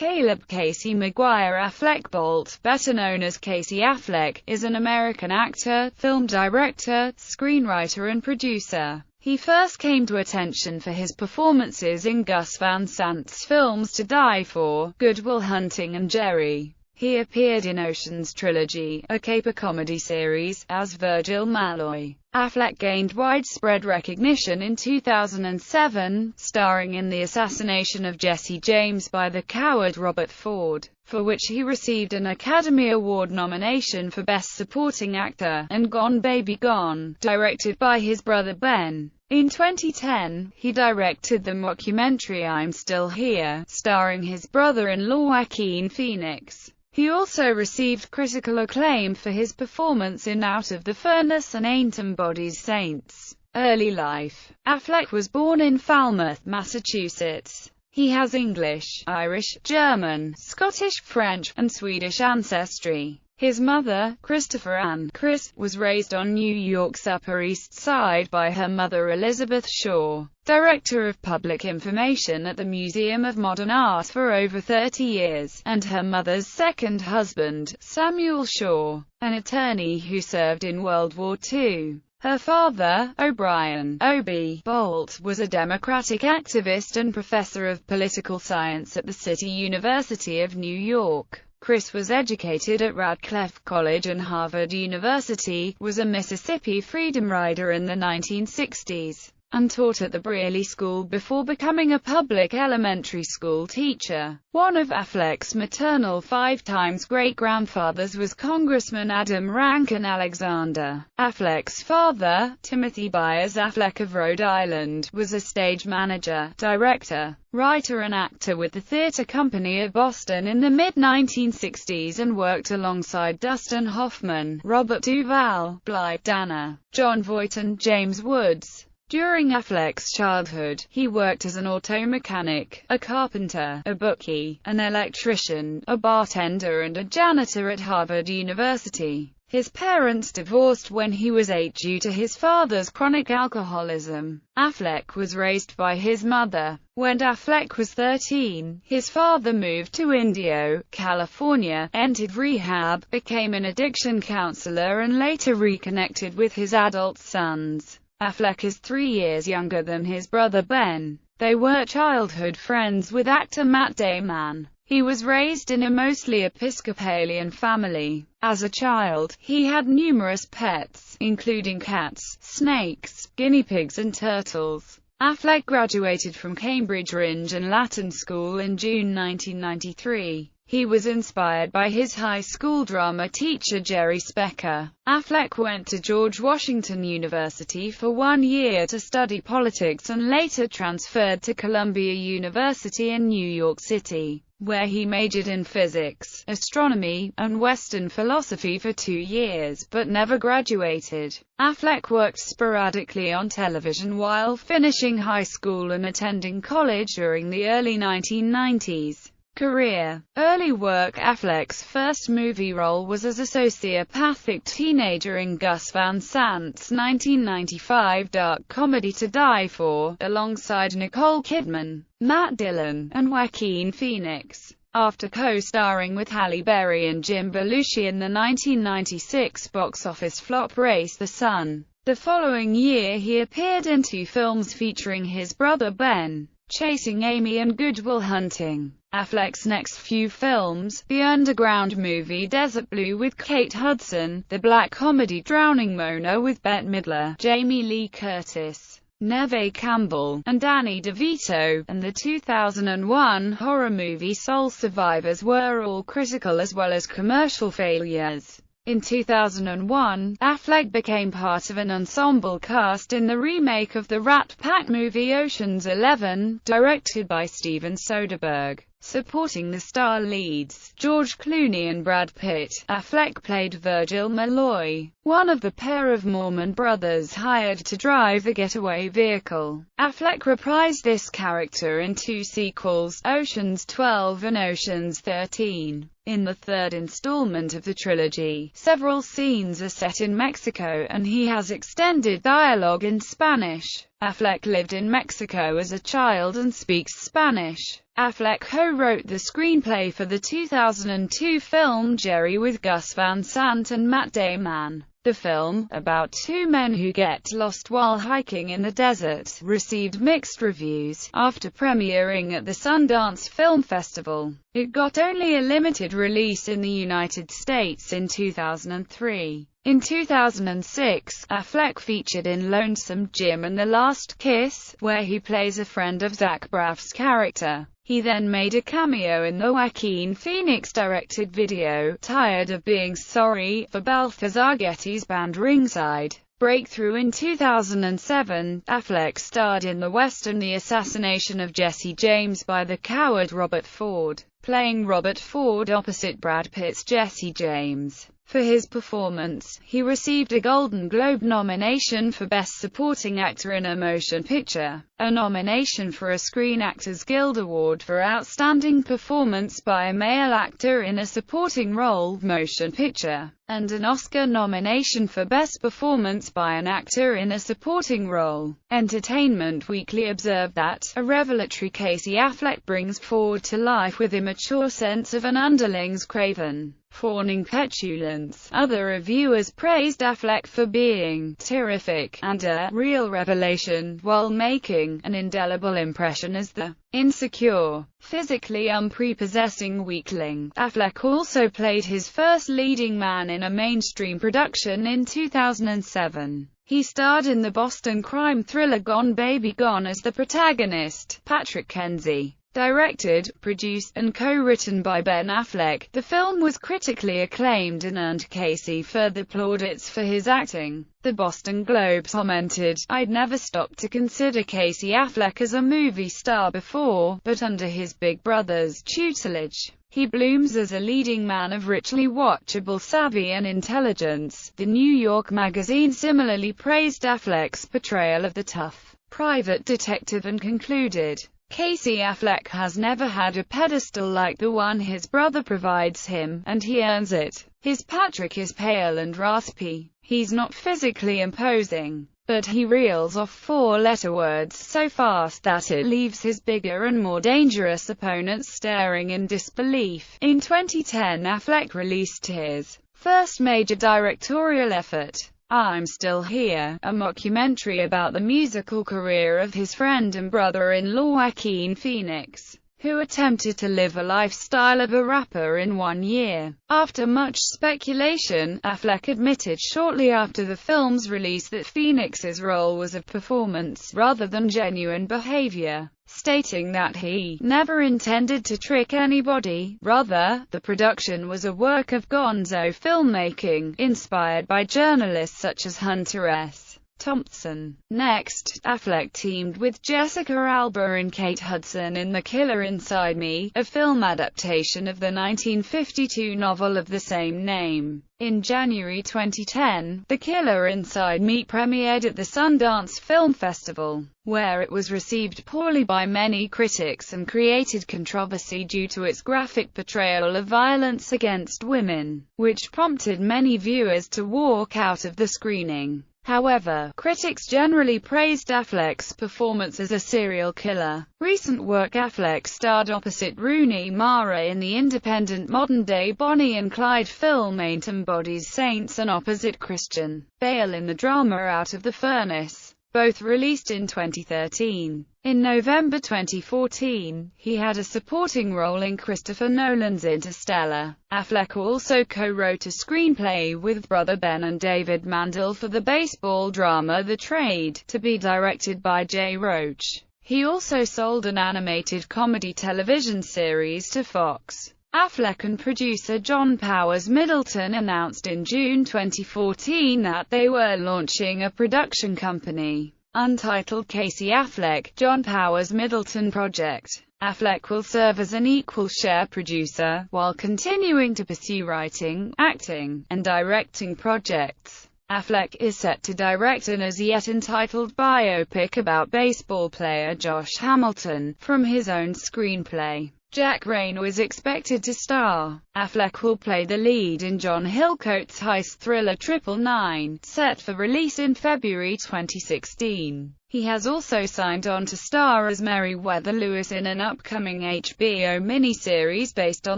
Caleb Casey Maguire Affleck Bolt, better known as Casey Affleck, is an American actor, film director, screenwriter and producer. He first came to attention for his performances in Gus Van Sant's films To Die For, Good Will Hunting and Jerry. He appeared in Ocean's Trilogy, a caper comedy series, as Virgil Malloy. Affleck gained widespread recognition in 2007, starring in The Assassination of Jesse James by the coward Robert Ford, for which he received an Academy Award nomination for Best Supporting Actor, and Gone Baby Gone, directed by his brother Ben. In 2010, he directed the mockumentary I'm Still Here, starring his brother-in-law Joaquin Phoenix. He also received critical acclaim for his performance in Out of the Furnace and Ain't 'Em Bodies Saints. Early life. Affleck was born in Falmouth, Massachusetts. He has English, Irish, German, Scottish, French, and Swedish ancestry. His mother, Christopher Ann Chris, was raised on New York's Upper East Side by her mother Elizabeth Shaw, director of public information at the Museum of Modern Art for over 30 years, and her mother's second husband, Samuel Shaw, an attorney who served in World War II. Her father, O'Brien "Obi" Bolt, was a Democratic activist and professor of political science at the City University of New York. Chris was educated at Radcliffe College and Harvard University, was a Mississippi Freedom Rider in the 1960s, and taught at the Brearley School before becoming a public elementary school teacher. One of Affleck's maternal 5-times great-grandfathers was Congressman Adam Rankin Alexander. Affleck's father, Timothy Byers Affleck of Rhode Island, was a stage manager, director, writer and actor with the Theatre Company of Boston in the mid-1960s and worked alongside Dustin Hoffman, Robert Duvall, Bly Danner, Jon Voight and James Woods. During Affleck's childhood, he worked as an auto mechanic, a carpenter, a bookie, an electrician, a bartender and a janitor at Harvard University. His parents divorced when he was 8 due to his father's chronic alcoholism. Affleck was raised by his mother. When Affleck was 13, his father moved to Indio, California, entered rehab, became an addiction counselor and later reconnected with his adult sons. Affleck is 3 years younger than his brother Ben. They were childhood friends with actor Matt Damon. He was raised in a mostly Episcopalian family. As a child, he had numerous pets, including cats, snakes, guinea pigs and turtles. Affleck graduated from Cambridge Ringe and Latin School in June 1993. He was inspired by his high school drama teacher Jerry Specker. Affleck went to George Washington University for 1 year to study politics and later transferred to Columbia University in New York City, where he majored in physics, astronomy, and Western philosophy for 2 years, but never graduated. Affleck worked sporadically on television while finishing high school and attending college during the early 1990s. Career. Early work. Affleck's first movie role was as a sociopathic teenager in Gus Van Sant's 1995 dark comedy To Die For, alongside Nicole Kidman, Matt Dillon, and Joaquin Phoenix. After co-starring with Halle Berry and Jim Belushi in the 1996 box office flop Race the Sun, the following year he appeared in 2 films featuring his brother Ben, Chasing Amy and Good Will Hunting. Affleck's next few films, the underground movie Desert Blue with Kate Hudson, the black comedy Drowning Mona with Bette Midler, Jamie Lee Curtis, Neve Campbell, and Danny DeVito, and the 2001 horror movie Soul Survivors were all critical as well as commercial failures. In 2001, Affleck became part of an ensemble cast in the remake of the Rat Pack movie Ocean's 11, directed by Steven Soderbergh. Supporting the star leads, George Clooney and Brad Pitt, Affleck played Virgil Malloy, one of the pair of Mormon brothers hired to drive the getaway vehicle. Affleck reprised this character in 2 sequels, Ocean's 12 and Ocean's 13. In the third installment of the trilogy, several scenes are set in Mexico, and he has extended dialogue in Spanish. Affleck lived in Mexico as a child and speaks Spanish. Affleck co-wrote the screenplay for the 2002 film Jerry with Gus Van Sant and Matt Damon. The film, about two men who get lost while hiking in the desert, received mixed reviews. After premiering at the Sundance Film Festival, it got only a limited release in the United States in 2003. In 2006, Affleck featured in Lonesome Jim and the Last Kiss, where he plays a friend of Zach Braff's character. He then made a cameo in the Joaquin Phoenix-directed video, Tired of Being Sorry, for Balthazar Getty's band Ringside. Breakthrough in 2007, Affleck starred in the western The Assassination of Jesse James by the Coward Robert Ford, playing Robert Ford opposite Brad Pitt's Jesse James. For his performance, he received a Golden Globe nomination for Best Supporting Actor in a Motion Picture, a nomination for a Screen Actors Guild Award for Outstanding Performance by a Male Actor in a Supporting Role Motion Picture, and an Oscar nomination for Best Performance by an Actor in a Supporting Role. Entertainment Weekly observed that, a revelatory Casey Affleck brings forward to life with immature sense of an underling's craven, fawning petulance. Other reviewers praised Affleck for being terrific and a real revelation, while making an indelible impression as the insecure, physically unprepossessing weakling. Affleck also played his first leading man in a mainstream production in 2007. He starred in the Boston crime thriller Gone Baby Gone as the protagonist, Patrick Kenzie. Directed, produced, and co-written by Ben Affleck, the film was critically acclaimed and earned Casey further plaudits for his acting. The Boston Globe commented, "I'd never stopped to consider Casey Affleck as a movie star before, but under his big brother's tutelage, he blooms as a leading man of richly watchable savvy and intelligence." The New York Magazine similarly praised Affleck's portrayal of the tough, private detective and concluded, "Casey Affleck has never had a pedestal like the one his brother provides him, and he earns it. His Patrick is pale and raspy. He's not physically imposing, but he reels off four-letter words so fast that it leaves his bigger and more dangerous opponents staring in disbelief." In 2010, Affleck released his first major directorial effort, I'm Still Here, a mockumentary about the musical career of his friend and brother-in-law Joaquin Phoenix, who attempted to live a lifestyle of a rapper in 1 year. After much speculation, Affleck admitted shortly after the film's release that Phoenix's role was a performance rather than genuine behavior, stating that he never intended to trick anybody. Rather, the production was a work of gonzo filmmaking, inspired by journalists such as Hunter S. Thompson. Next, Affleck teamed with Jessica Alba and Kate Hudson in The Killer Inside Me, a film adaptation of the 1952 novel of the same name. In January 2010, The Killer Inside Me premiered at the Sundance Film Festival, where it was received poorly by many critics and created controversy due to its graphic portrayal of violence against women, which prompted many viewers to walk out of the screening. However, critics generally praised Affleck's performance as a serial killer. Recent work: Affleck starred opposite Rooney Mara in the independent modern-day Bonnie and Clyde film Ain't Embodies Saints and opposite Christian Bale in the drama Out of the Furnace, both released in 2013. In November 2014, he had a supporting role in Christopher Nolan's Interstellar. Affleck also co-wrote a screenplay with brother Ben and David Mandel for the baseball drama The Trade, to be directed by Jay Roach. He also sold an animated comedy television series to Fox. Affleck and producer John Powers Middleton announced in June 2014 that they were launching a production company untitled Casey Affleck, John Powers Middleton Project. Affleck will serve as an equal share producer, while continuing to pursue writing, acting, and directing projects. Affleck is set to direct an as-yet-entitled biopic about baseball player Josh Hamilton, from his own screenplay. Jack Rayner is expected to star. Affleck will play the lead in John Hillcoat's heist thriller 999, set for release in February 2016. He has also signed on to star as Meriwether Lewis in an upcoming HBO miniseries based on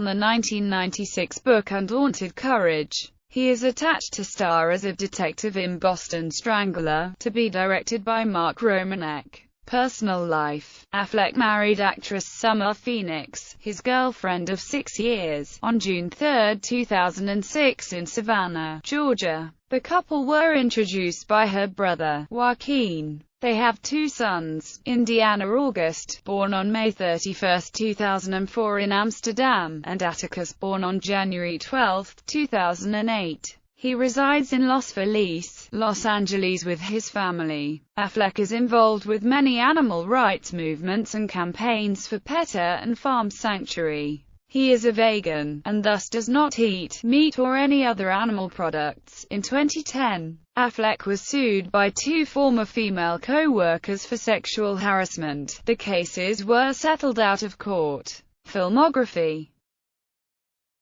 the 1996 book Undaunted Courage. He is attached to star as a detective in Boston Strangler, to be directed by Mark Romanek. Personal life. Affleck married actress Summer Phoenix, his girlfriend of 6 years, on June 3, 2006 in Savannah, Georgia. The couple were introduced by her brother, Joaquin. They have 2 sons, Indiana August, born on May 31, 2004 in Amsterdam, and Atticus, born on January 12, 2008. He resides in Los Feliz, Los Angeles with his family. Affleck is involved with many animal rights movements and campaigns for PETA and Farm Sanctuary. He is a vegan, and thus does not eat meat or any other animal products. In 2010, Affleck was sued by 2 former female co-workers for sexual harassment. The cases were settled out of court. Filmography.